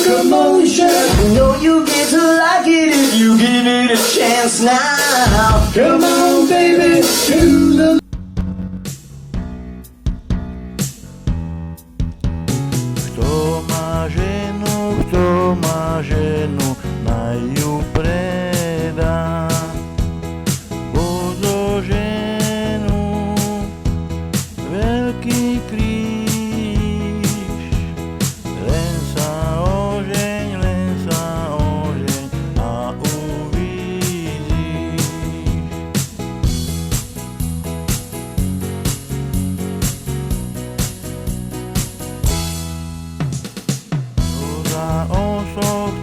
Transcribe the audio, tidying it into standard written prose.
locomotion. You know you get to like it if you give it a chance now. Come on, baby, to the Kto má ženu, naj ju predá. Bozo ženu, veľký kríž. Len sa ožeň a uvidíš. Za osoch